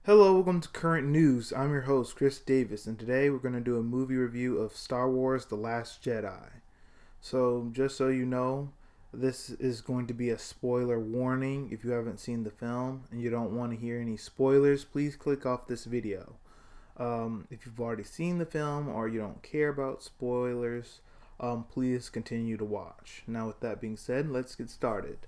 Hello, welcome to Current News. I'm your host, Chris Davis, and today we're going to do a movie review of Star Wars The Last Jedi. So, just so you know, this is going to be a spoiler warning. If you haven't seen the film and you don't want to hear any spoilers, please click off this video. If you've already seen the film or you don't care about spoilers, please continue to watch. Now, with that being said, let's get started.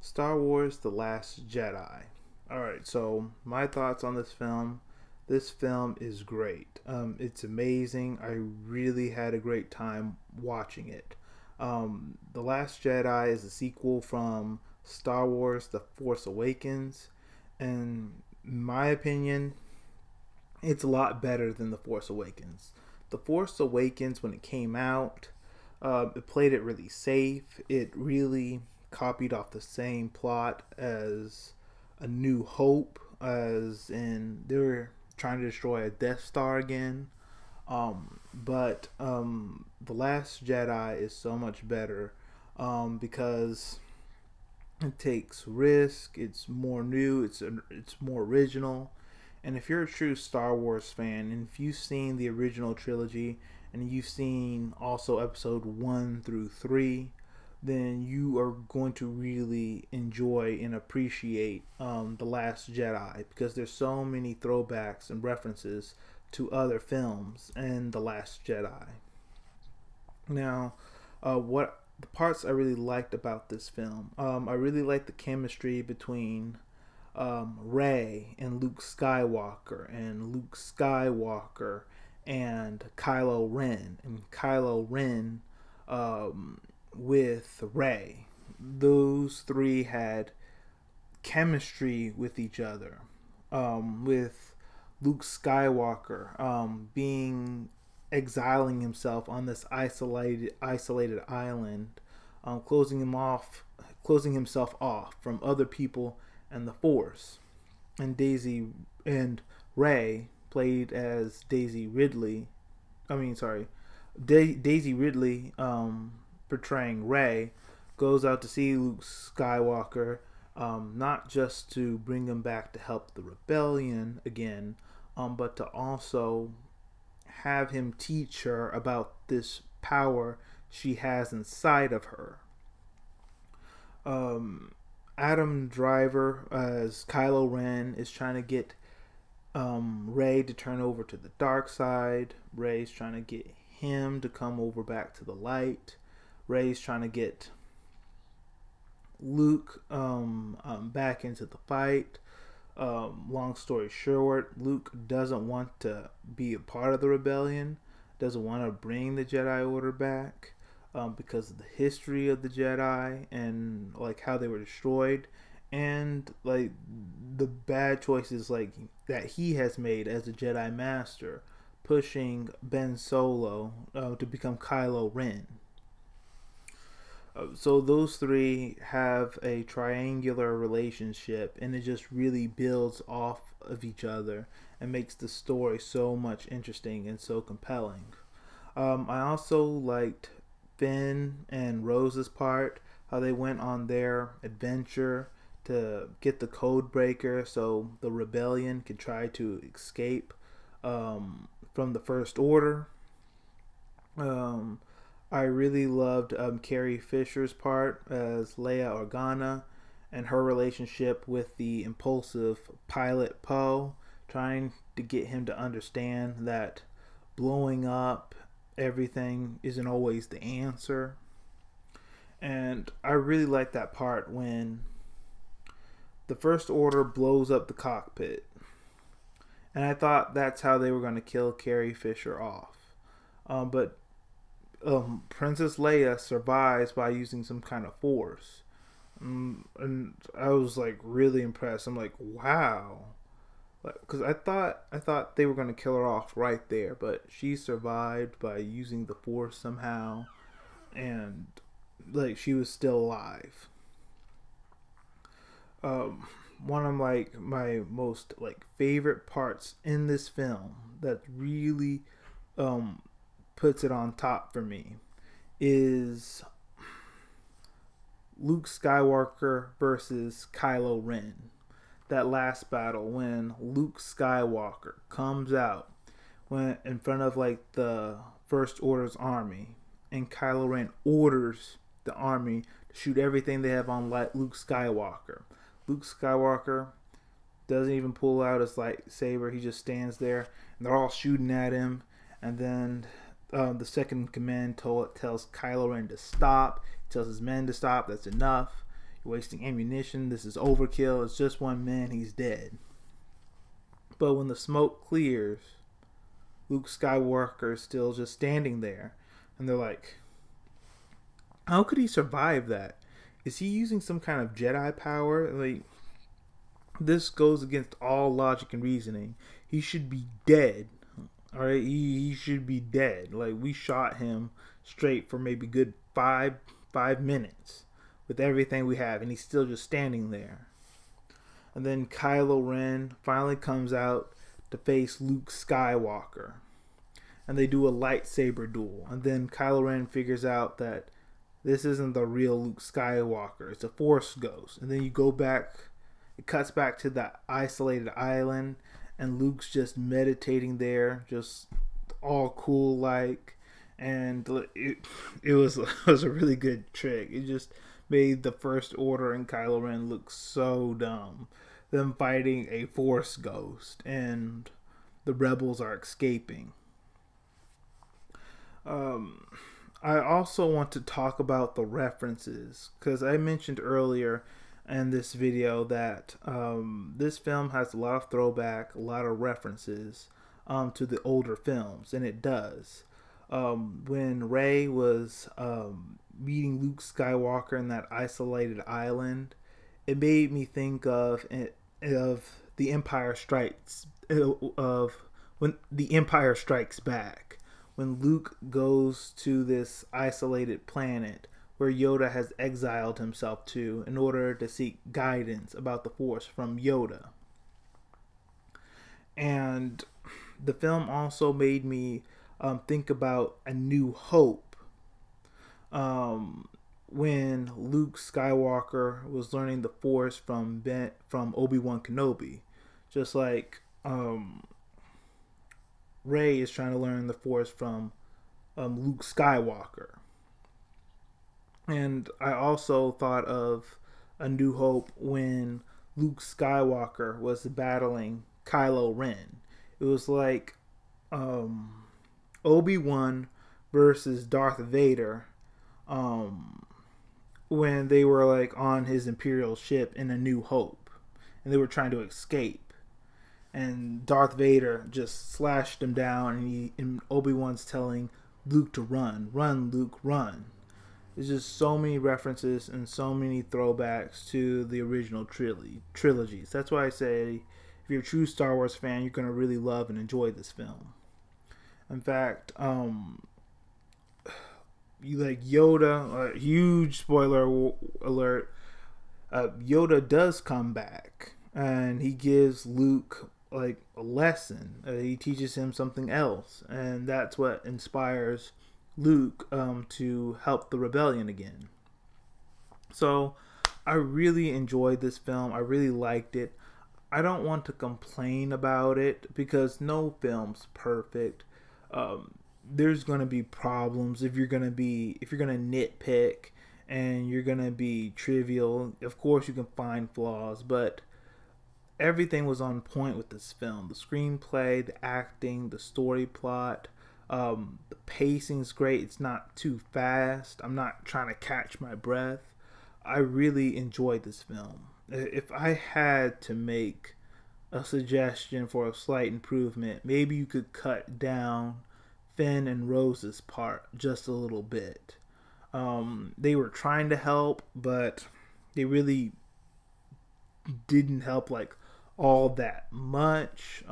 Star Wars The Last Jedi. Alright, so my thoughts on this film. This film is great. It's amazing. I really had a great time watching it. The Last Jedi is a sequel from Star Wars The Force Awakens. And in my opinion, it's a lot better than The Force Awakens. The Force Awakens, when it came out, it played it really safe. It really copied off the same plot as A New Hope, as in they were trying to destroy a Death Star again. But The Last Jedi is so much better because it takes risk. It's more new. It's more original. And if you're a true Star Wars fan, and if you've seen the original trilogy, and you've seen also Episode 1 through 3, then you are going to really enjoy and appreciate The Last Jedi, because there's so many throwbacks and references to other films and The Last Jedi. Now, what the parts I really liked about this film, I really liked the chemistry between Rey and Luke Skywalker, and Kylo Ren, and Kylo Ren with Rey. Those three had chemistry with each other. With Luke Skywalker being exiling himself on this isolated island, closing himself off from other people and the Force. And Rey, played as Daisy Ridley. Daisy Ridley, portraying Rey, goes out to see Luke Skywalker, not just to bring him back to help the rebellion again, but to also have him teach her about this power she has inside of her. Adam Driver as Kylo Ren is trying to get Rey to turn over to the dark side. Rey's trying to get him to come over back to the light. Rey's trying to get Luke back into the fight. Long story short, Luke doesn't want to be a part of the rebellion, doesn't want to bring the Jedi Order back because of the history of the Jedi and like how they were destroyed, and like the bad choices like that he has made as a Jedi Master, pushing Ben Solo to become Kylo Ren. So those three have a triangular relationship, and it just really builds off of each other and makes the story so much interesting and so compelling. I also liked Finn and Rose's part, how they went on their adventure to get the code breaker so the rebellion could try to escape from the First Order. I really loved Carrie Fisher's part as Leia Organa, and her relationship with the impulsive pilot Poe, trying to get him to understand that blowing up everything isn't always the answer. And I really like that part when the First Order blows up the cockpit. And I thought that's how they were going to kill Carrie Fisher off. But Princess Leia survives by using some kind of force. And I was like really impressed. I'm like, wow. Because I thought they were going to kill her off right there. But she survived by using the force somehow. And like she was still alive. One of my most like favorite parts in this film that really puts it on top for me is Luke Skywalker versus Kylo Ren. that last battle when Luke Skywalker comes out when in front of like the First Order's army, and Kylo Ren orders the army to shoot everything they have on Luke Skywalker. Luke Skywalker doesn't even pull out his lightsaber. He just stands there, and they're all shooting at him. And then the second in command tells Kylo Ren to stop. He tells his men to stop. That's enough. You're wasting ammunition. This is overkill. It's just one man. He's dead. But when the smoke clears, Luke Skywalker is still just standing there. And they're like, how could he survive that? Is he using some kind of Jedi power? Like, this goes against all logic and reasoning. He should be dead. Alright, he should be dead. Like, we shot him straight for maybe good five minutes with everything we have, and he's still just standing there. And then Kylo Ren finally comes out to face Luke Skywalker, and they do a lightsaber duel. And then Kylo Ren figures out that this isn't the real Luke Skywalker, it's a Force ghost. And then you go back, it cuts back to that isolated island, and Luke's just meditating there, just all cool like. And it was a really good trick. It just made the First Order and Kylo Ren look so dumb. Them fighting a Force ghost, and the rebels are escaping. I also want to talk about the references, because I mentioned earlier in this video that this film has a lot of throwback, a lot of references to the older films, and it does. When Rey was meeting Luke Skywalker in that isolated island, it made me think of the Empire Strikes when the Empire Strikes Back, when Luke goes to this isolated planet where Yoda has exiled himself to in order to seek guidance about the Force from Yoda. And the film also made me think about A New Hope, when Luke Skywalker was learning the Force from Obi-Wan Kenobi, just like Rey is trying to learn the Force from Luke Skywalker. And I also thought of A New Hope when Luke Skywalker was battling Kylo Ren. It was like Obi-Wan versus Darth Vader when they were like on his Imperial ship in A New Hope, and they were trying to escape, and Darth Vader just slashed him down, and Obi-Wan's telling Luke to run, Luke, run. There's just so many references and so many throwbacks to the original trilogies. That's why I say, if you're a true Star Wars fan, you're going to really love and enjoy this film. In fact, you like Yoda, huge spoiler alert, Yoda does come back, and he gives Luke like a lesson. He teaches him something else, and that's what inspires Luke to help the rebellion again. So I really enjoyed this film. I really liked it. I don't want to complain about it because no film's perfect. There's gonna be problems if you're gonna nitpick and you're gonna be trivial. Of course you can find flaws, but everything was on point with this film. The screenplay, the acting, the story plot, the pacing's great. It's not too fast. I'm not trying to catch my breath. I really enjoyed this film. If I had to make a suggestion for a slight improvement, maybe you could cut down Finn and Rose's part just a little bit. They were trying to help, but they really didn't help like all that much,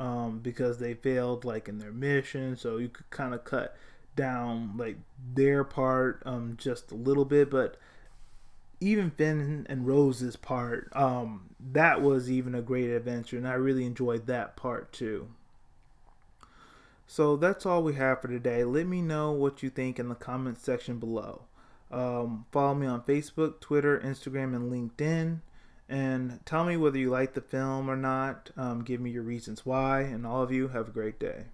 because they failed like in their mission. So you could kind of cut down like their part just a little bit. But even Finn and Rose's part, that was even a great adventure, and I really enjoyed that part too. So that's all we have for today. Let me know what you think in the comments section below. Follow me on Facebook, Twitter, Instagram, and LinkedIn. and tell me whether you like the film or not. Give me your reasons why, and all of you have a great day.